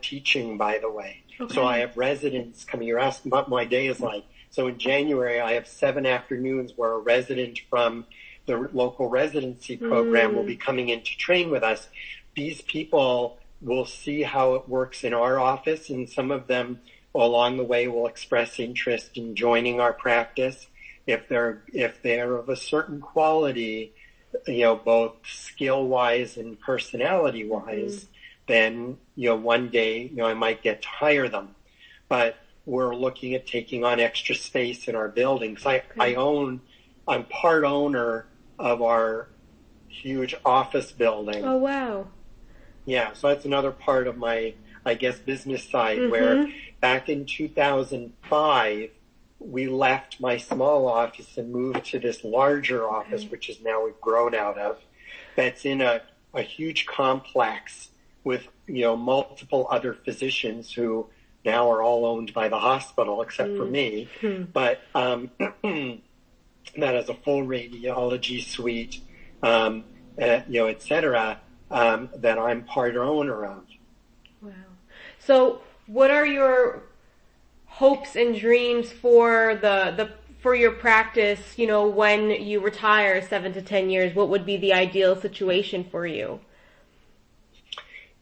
teaching, by the way. Okay. So I have residents coming. You're asking what my day is like. So in January, I have 7 afternoons where a resident from the local residency program will be coming in to train with us. These people will see how it works in our office, and some of them along the way will express interest in joining our practice. If they're of a certain quality, both skill-wise and personality-wise, then, one day, I might get to hire them. But we're looking at taking on extra space in our building. So I'm part owner of our huge office building. Oh, wow. Yeah, so that's another part of my, I guess, business side, where back in 2005, we left my small office and moved to this larger office, which is now we've grown out of, that's in a huge complex with, multiple other physicians who now are all owned by the hospital except for me. But that has a full radiology suite, et cetera, that I'm part owner of. Wow. So what are your hopes and dreams for for your practice, when you retire 7 to 10 years? What would be the ideal situation for you?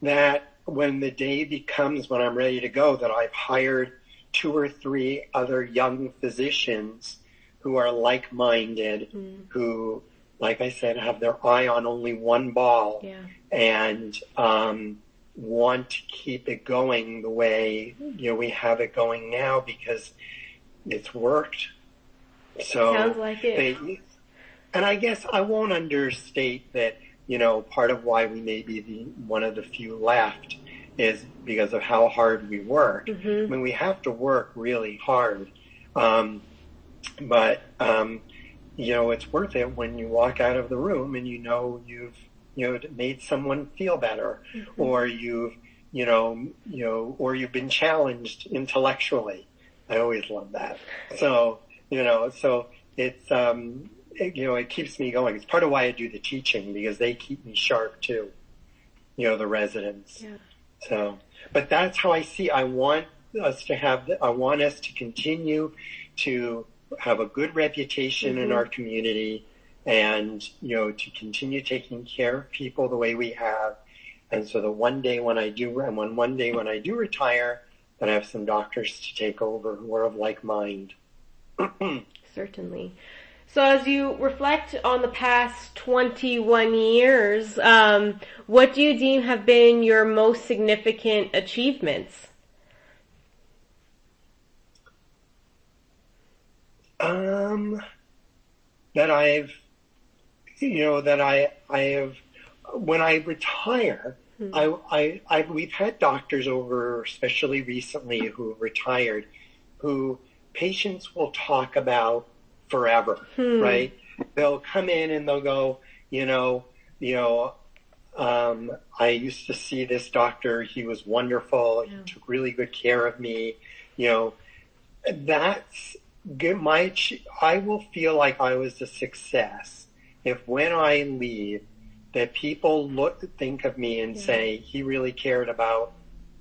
That when the day becomes when I'm ready to go, that I've hired 2 or 3 other young physicians who are like-minded, who, like I said, have their eye on only one ball, and want to keep it going the way we have it going now, because it's worked. So sounds like it. And I guess I won't understate that. Part of why we may be one of the few left is because of how hard we work. I mean, we have to work really hard, but it's worth it when you walk out of the room and you've made someone feel better, or you've been challenged intellectually. I always love that. So it's it keeps me going. It's part of why I do the teaching, because they keep me sharp too. The residents. Yeah. So, but that's how I see. I want us to continue to have a good reputation in our community, and to continue taking care of people the way we have, and so that one day when I do retire, that I have some doctors to take over who are of like mind. Certainly. So as you reflect on the past 21 years, what do you deem have been your most significant achievements? That I have, when I retire, we've had doctors over, especially recently, who retired, who patients will talk about forever, right? They'll come in and they'll go, I used to see this doctor. He was wonderful. He took really good care of me. That's good. I will feel like I was a success if when I leave, that people think of me and say, he really cared about,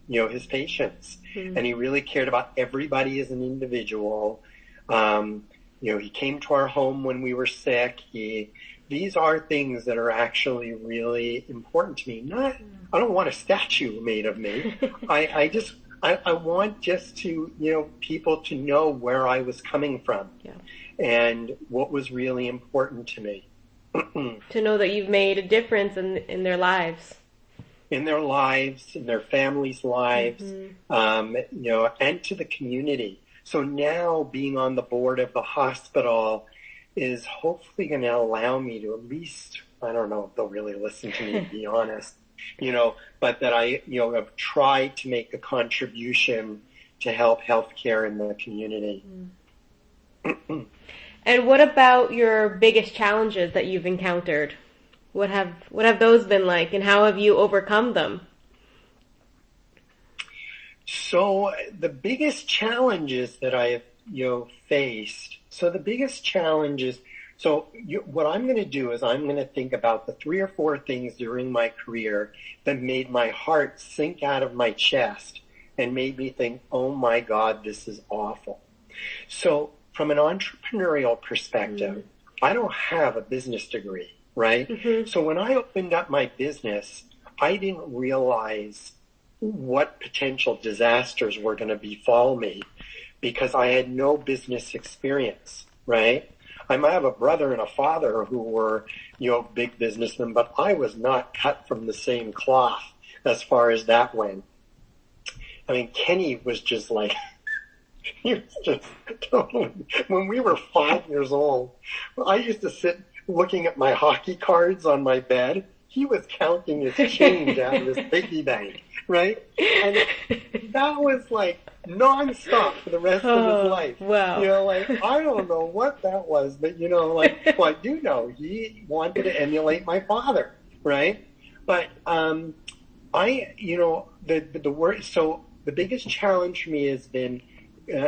his patients, and he really cared about everybody as an individual. He came to our home when we were sick. These are things that are actually really important to me. I don't want a statue made of me. I want just to, people to know where I was coming from and what was really important to me. To know that you've made a difference in their lives. In their lives, in their families' lives, and to the community. So now being on the board of the hospital is hopefully going to allow me to at least, I don't know if they'll really listen to me, to be honest, but that I, have tried to make a contribution to help healthcare in the community. And what about your biggest challenges that you've encountered? What have those been like, and how have you overcome them? So the biggest challenges that I have, faced. So the biggest challenges. So what I'm going to do is I'm going to think about the 3 or 4 things during my career that made my heart sink out of my chest and made me think, oh my God, this is awful. So from an entrepreneurial perspective, I don't have a business degree, right? So when I opened up my business, I didn't realize what potential disasters were going to befall me because I had no business experience, right? I might have a brother and a father who were, big businessmen, but I was not cut from the same cloth as far as that went. I mean, Kenny was just like, he was just totally, when we were 5 years old, I used to sit looking at my hockey cards on my bed. He was counting his change out of his piggy bank, right? And that was like nonstop for the rest of his life. Wow. I don't know what that was, but well, I do know he wanted to emulate my father, right? But, the biggest challenge for me has been,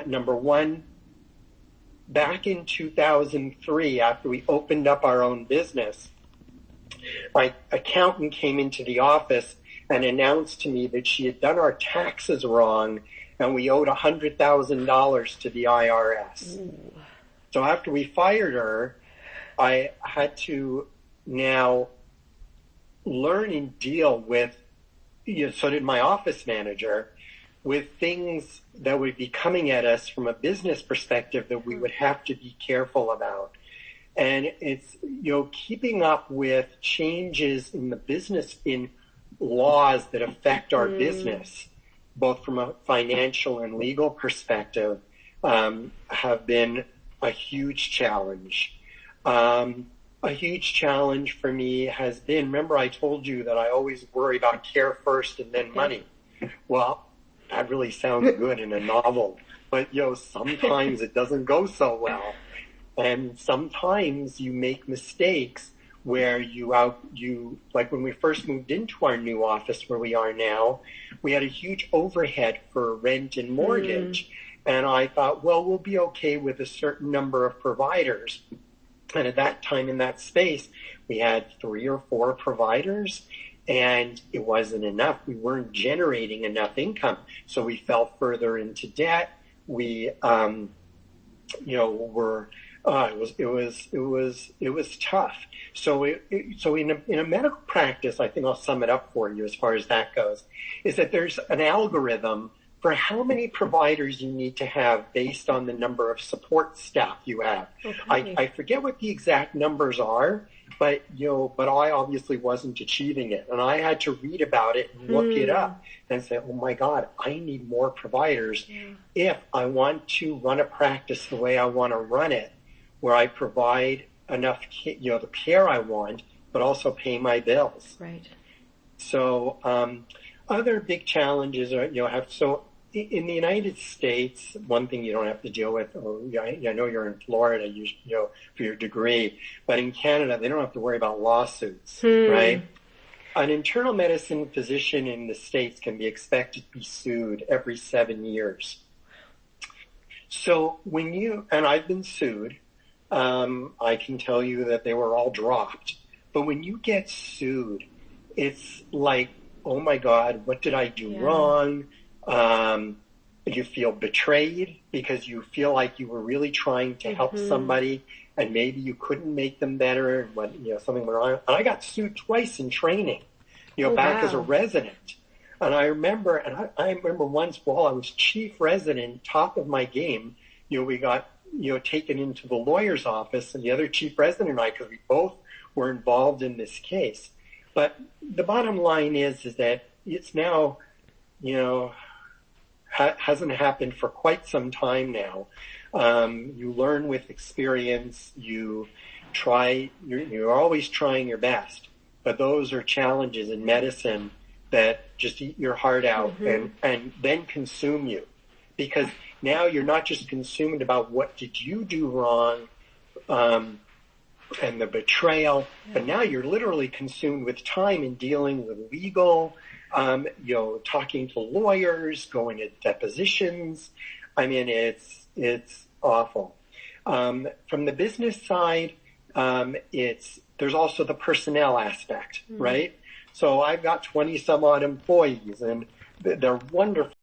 number one, back in 2003, after we opened up our own business, my accountant came into the office and announced to me that she had done our taxes wrong and we owed $100,000 to the IRS. Ooh. So after we fired her, I had to now learn and deal with, so did my office manager, with things that would be coming at us from a business perspective that we would have to be careful about. And it's, keeping up with changes in the business, in laws that affect our business, both from a financial and legal perspective, have been a huge challenge. A huge challenge for me has been, remember I told you that I always worry about care first and then money. Well, that really sounds good in a novel, but sometimes it doesn't go so well. And sometimes you make mistakes where like when we first moved into our new office where we are now, we had a huge overhead for rent and mortgage. And I thought, well, we'll be okay with a certain number of providers. And at that time in that space, we had 3 or 4 providers and it wasn't enough. We weren't generating enough income. So we fell further into debt. We, it was tough. So in a medical practice, I think I'll sum it up for you as far as that goes, is that there's an algorithm for how many providers you need to have based on the number of support staff you have. Okay. I forget what the exact numbers are, but I obviously wasn't achieving it. And I had to read about it and look it up and say, oh my God, I need more providers if I want to run a practice the way I want to run it, where I provide enough, the care I want, but also pay my bills. Right. So, other big challenges are, in the United States, one thing you don't have to deal with, I know you're in Florida, for your degree, but in Canada, they don't have to worry about lawsuits, right? An internal medicine physician in the States can be expected to be sued every 7 years. So and I've been sued, I can tell you that they were all dropped. But when you get sued, it's like, oh my God, what did I do wrong? You feel betrayed because you feel like you were really trying to help somebody and maybe you couldn't make them better and something went wrong. And I got sued twice in training, back as a resident. And I remember, once while I was chief resident, top of my game, we got, taken into the lawyer's office and the other chief resident and I, because we both were involved in this case. But the bottom line is that it's now, hasn't happened for quite some time now. You learn with experience. You're always trying your best, but those are challenges in medicine that just eat your heart out and then consume you, because now you're not just consumed about what did you do wrong, and the betrayal, but now you're literally consumed with time in dealing with legal, talking to lawyers, going at depositions. I mean, it's awful. From the business side, There's also the personnel aspect, right? So I've got 20 some odd employees, and they're wonderful